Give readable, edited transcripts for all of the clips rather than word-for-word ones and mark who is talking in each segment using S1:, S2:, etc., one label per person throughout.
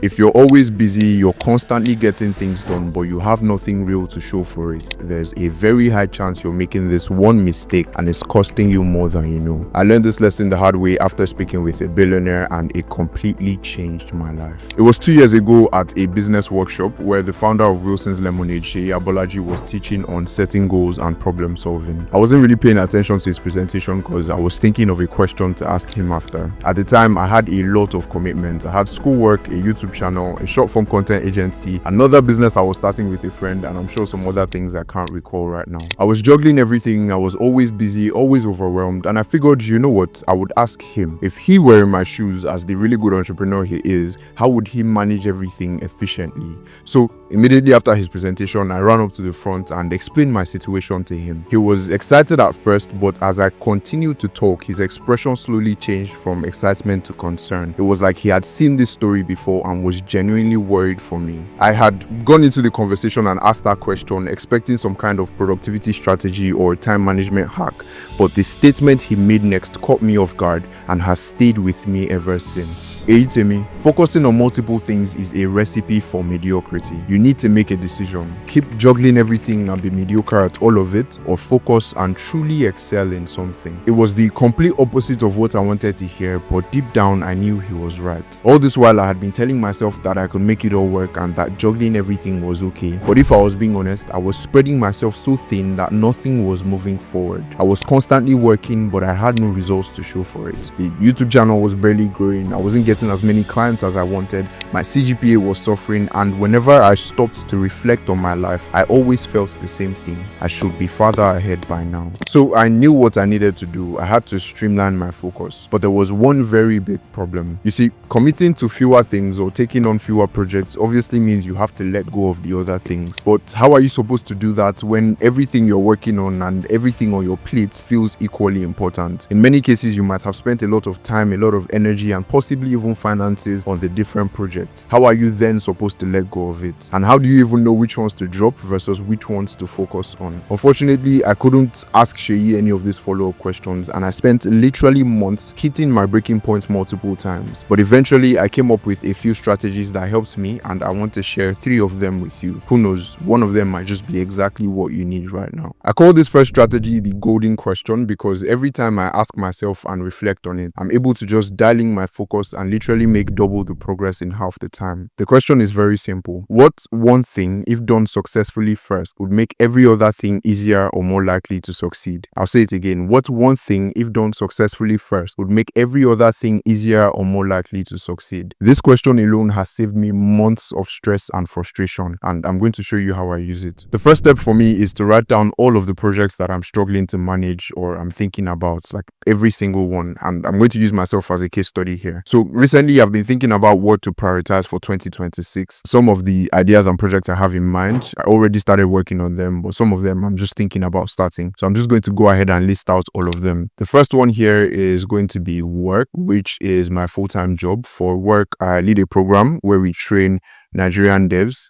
S1: If you're always busy, you're constantly getting things done, but you have nothing real to show for it, there's a very high chance you're making this one mistake and it's costing you more than you know. I learned this lesson the hard way after speaking with a billionaire, and it completely changed my life. It was 2 years ago at a business workshop where the founder of Wilson's Lemonade, Eyitemi, was teaching on setting goals and problem solving. I wasn't really paying attention to his presentation because I was thinking of a question to ask him after. At the time, I had a lot of commitments. I had schoolwork, a YouTube channel, a short form content agency, another business I was starting with a friend, and I'm sure some other things I can't recall right now. I was juggling everything. I was always busy, always overwhelmed, and I figured, you know what, I would ask him. If he were in my shoes as the really good entrepreneur he is, how would he manage everything efficiently? So immediately after his presentation, I ran up to the front and explained my situation to him. He was excited at first, but as I continued to talk, his expression slowly changed from excitement to concern. It was like he had seen this story before and was genuinely worried for me. I had gone into the conversation and asked that question, expecting some kind of productivity strategy or time management hack, but the statement he made next caught me off guard and has stayed with me ever since. Eyitemi, focusing on multiple things is a recipe for mediocrity. You need to make a decision. Keep juggling everything and be mediocre at all of it, or focus and truly excel in something. It was the complete opposite of what I wanted to hear, but deep down I knew he was right. All this while I had been telling myself that I could make it all work and that juggling everything was okay. But if I was being honest, I was spreading myself so thin that nothing was moving forward. I was constantly working, but I had no results to show for it. The YouTube channel was barely growing. I wasn't getting as many clients as I wanted. My CGPA was suffering, and whenever I stopped to reflect on my life, I always felt the same thing. I should be farther ahead by now. So I knew what I needed to do. I had to streamline my focus. But there was one very big problem. You see, committing to fewer things or taking on fewer projects obviously means you have to let go of the other things. But how are you supposed to do that when everything you're working on and everything on your plate feels equally important? In many cases, you might have spent a lot of time, a lot of energy, and possibly even finances on the different projects. How are you then supposed to let go of it? And how do you even know which ones to drop versus which ones to focus on? Unfortunately, I couldn't ask Sheyi any of these follow-up questions, and I spent literally months hitting my breaking points multiple times. But eventually, I came up with a few strategies that helped me, and I want to share 3 of them with you. Who knows, one of them might just be exactly what you need right now. I call this first strategy the golden question because every time I ask myself and reflect on it, I'm able to just dial in my focus and literally make double the progress in half the time. The question is very simple. What one thing, if done successfully first, would make every other thing easier or more likely to succeed? I'll say it again. What one thing, if done successfully first, would make every other thing easier or more likely to succeed? This question alone has saved me months of stress and frustration, and I'm going to show you how I use it. The first step for me is to write down all of the projects that I'm struggling to manage or I'm thinking about, like every single one, and I'm going to use myself as a case study here. So recently I've been thinking about what to prioritize for 2026. Some of the ideas and projects I have in mind, I already started working on them, but some of them I'm just thinking about starting. So I'm just going to go ahead and list out all of them. The first one here is going to be work, which is my full-time job. For work, I lead a program where we train Nigerian devs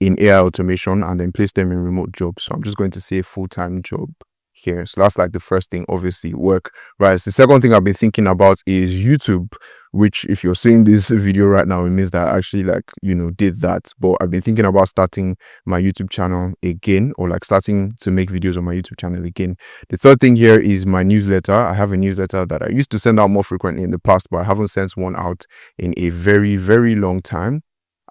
S1: in AI automation and then place them in remote jobs. So I'm just going to say full-time job here. So that's like the first thing, obviously work. Right. The second thing I've been thinking about is YouTube, which if you're seeing this video right now, it means that I actually did that. But I've been thinking about starting my YouTube channel again, or like starting to make videos on my YouTube channel again. The third thing here is my newsletter. I have a newsletter that I used to send out more frequently in the past, but I haven't sent one out in a very, very long time.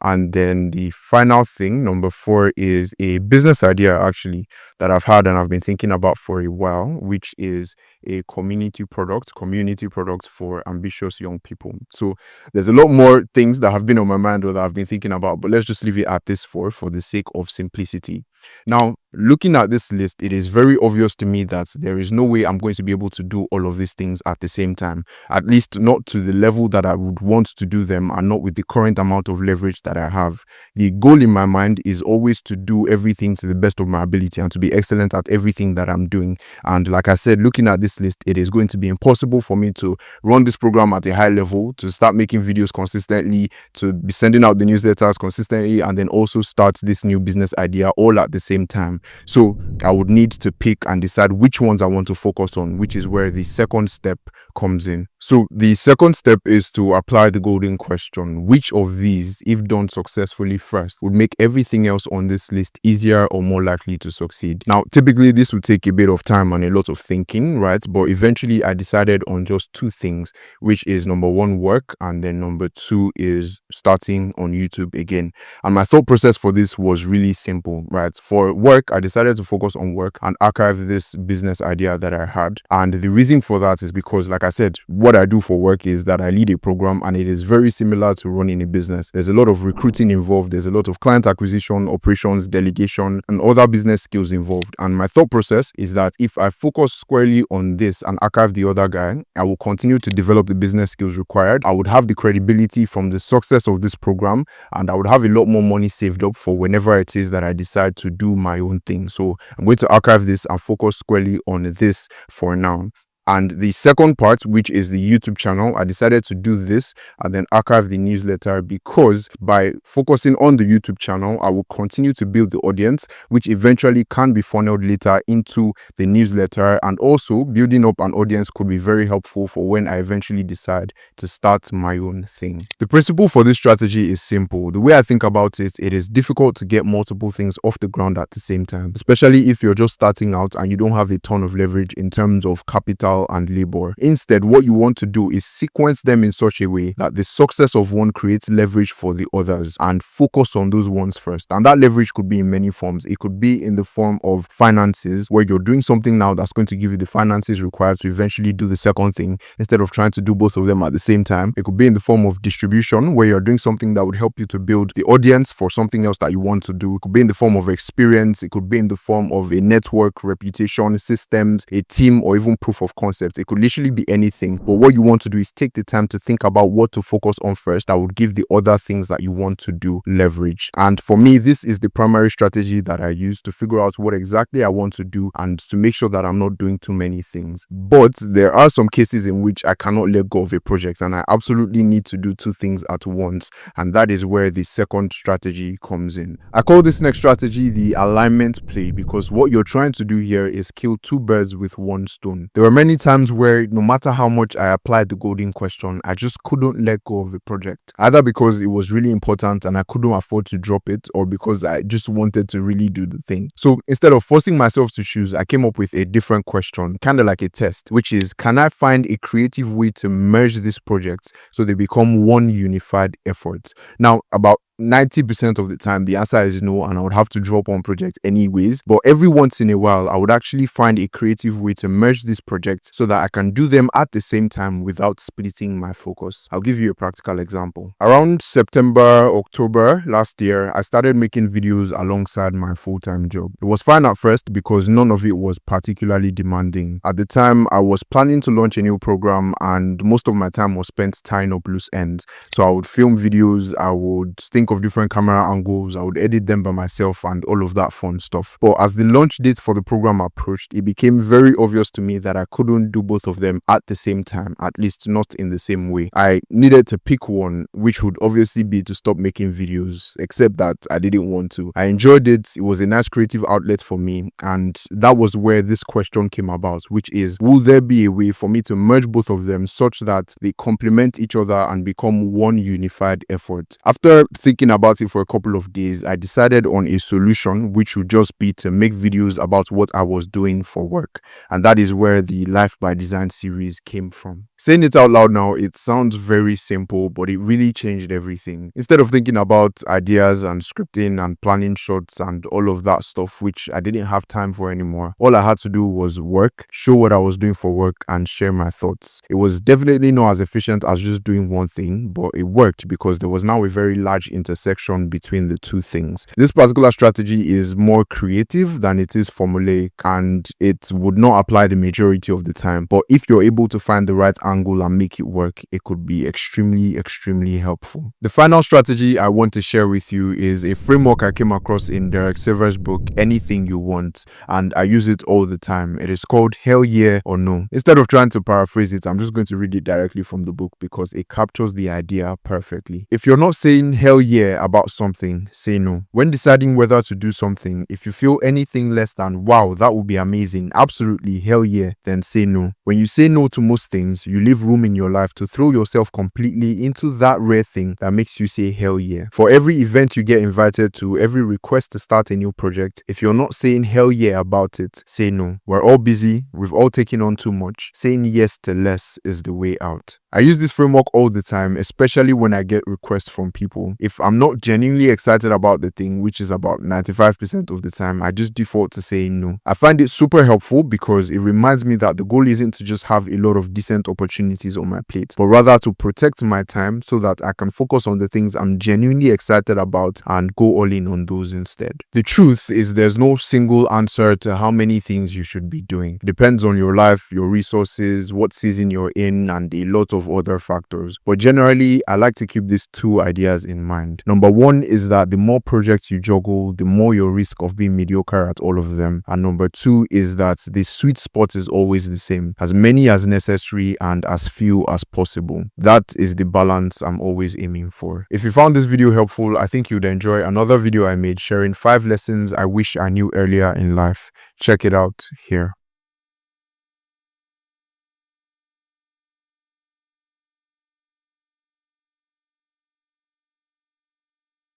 S1: And then the final thing, number 4, is a business idea actually that I've had and I've been thinking about for a while, which is a community product for ambitious young people. So there's a lot more things that have been on my mind or that I've been thinking about, but let's just leave it at this for the sake of simplicity. Now, looking at this list, it is very obvious to me that there is no way I'm going to be able to do all of these things at the same time, at least not to the level that I would want to do them and not with the current amount of leverage that I have. The goal in my mind is always to do everything to the best of my ability and to be excellent at everything that I'm doing. And like I said, looking at this list, it is going to be impossible for me to run this program at a high level, to start making videos consistently, to be sending out the newsletters consistently, and then also start this new business idea all at the same time. So I would need to pick and decide which ones I want to focus on, which is where the second step comes in. So the second step is to apply the golden question. Which of these, if done successfully first, would make everything else on this list easier or more likely to succeed? Now, typically this would take a bit of time and a lot of thinking, right? But eventually I decided on just two things, which is number one, work, and then number two is starting on YouTube again. And my thought process for this was really simple, right? For work, I decided to focus on work and archive this business idea that I had. And the reason for that is because, like I said, what I do for work is that I lead a program, and it is very similar to running a business. There's a lot of recruiting involved. There's a lot of client acquisition, operations, delegation, and other business skills involved. And my thought process is that if I focus squarely on this and archive the other guy, I will continue to develop the business skills required. I would have the credibility from the success of this program, and I would have a lot more money saved up for whenever it is that I decide to do my own thing. So I'm going to archive this and focus squarely on this for now. And the second part, which is the YouTube channel, I decided to do this and then archive the newsletter, because by focusing on the YouTube channel, I will continue to build the audience, which eventually can be funneled later into the newsletter. And also building up an audience could be very helpful for when I eventually decide to start my own thing. The principle for this strategy is simple. The way I think about it, it is difficult to get multiple things off the ground at the same time, especially if you're just starting out and you don't have a ton of leverage in terms of capital and labor. Instead, what you want to do is sequence them in such a way that the success of one creates leverage for the others, and focus on those ones first. And that leverage could be in many forms. It could be in the form of finances, where you're doing something now that's going to give you the finances required to eventually do the second thing, instead of trying to do both of them at the same time. It could be in the form of distribution, where you're doing something that would help you to build the audience for something else that you want to do. It could be in the form of experience. It could be in the form of a network, reputation, systems, a team, or even proof of concept. It could literally be anything, but what you want to do is take the time to think about what to focus on first that would give the other things that you want to do leverage. And for me, this is the primary strategy that I use to figure out what exactly I want to do and to make sure that I'm not doing too many things. But there are some cases in which I cannot let go of a project and I absolutely need to do two things at once, and that is where the second strategy comes in. I call this next strategy the alignment play, because what you're trying to do here is kill two birds with one stone. There were many times where no matter how much I applied the golden question, I just couldn't let go of the project, either because it was really important and I couldn't afford to drop it, or because I just wanted to really do the thing. So instead of forcing myself to choose, I came up with a different question, kind of like a test, which is, can I find a creative way to merge these projects so they become one unified effort? Now, about 90% of the time the answer is no, and I would have to drop one project anyways. But every once in a while I would actually find a creative way to merge these projects so that I can do them at the same time without splitting my focus. I'll give you a practical example. Around September, October last year, I started making videos alongside my full-time job. It was fine at first because none of it was particularly demanding. At the time, I was planning to launch a new program and most of my time was spent tying up loose ends. So I would film videos, I would think of different camera angles, I would edit them by myself and all of that fun stuff. But as the launch date for the program approached, it became very obvious to me that I couldn't do both of them at the same time, at least not in the same way. I needed to pick one, which would obviously be to stop making videos, except that I didn't want to. I enjoyed it, it was a nice creative outlet for me, and that was where this question came about, which is, will there be a way for me to merge both of them such that they complement each other and become one unified effort? After thinking about it for a couple of days, I decided on a solution, which would just be to make videos about what I was doing for work. And that is where the Life by Design series came from. Saying it out loud now, it sounds very simple, but it really changed everything. Instead of thinking about ideas and scripting and planning shots and all of that stuff, which I didn't have time for anymore, all I had to do was work, show what I was doing for work, and share my thoughts. It was definitely not as efficient as just doing one thing, but it worked because there was now a very large intersection between the two things. This particular strategy is more creative than it is formulaic, and it would not apply the majority of the time. But if you're able to find the right angle and make it work, it could be extremely helpful. The final strategy I want to share with you is a framework I came across in Derek Sivers' book, Anything You Want, and I use it all the time. It is called Hell Yeah or No. Instead of trying to paraphrase it, I'm just going to read it directly from the book because it captures the idea perfectly. If you're not saying hell yeah about something, say no. When deciding whether to do something, if you feel anything less than wow, that would be amazing, absolutely hell yeah, then say no. When you say no to most things, you leave room in your life to throw yourself completely into that rare thing that makes you say hell yeah. For every event you get invited to, every request to start a new project, if you're not saying hell yeah about it, say no. We're all busy, we've all taken on too much. Saying yes to less is the way out. I use this framework all the time, especially when I get requests from people. If I'm not genuinely excited about the thing, which is about 95% of the time, I just default to saying no. I find it super helpful because it reminds me that the goal isn't to just have a lot of decent opportunities on my plate, but rather to protect my time so that I can focus on the things I'm genuinely excited about and go all in on those instead. The truth is there's no single answer to how many things you should be doing. It depends on your life, your resources, what season you're in, and a lot of other factors. But generally, I like to keep these two ideas in mind. Number one is that the more projects you juggle, the more your risk of being mediocre at all of them. And number two is that the sweet spot is always the same. As many as necessary and as few as possible. That is the balance I'm always aiming for. If you found this video helpful, I think you'd enjoy another video I made sharing 5 lessons I wish I knew earlier in life. Check it out here.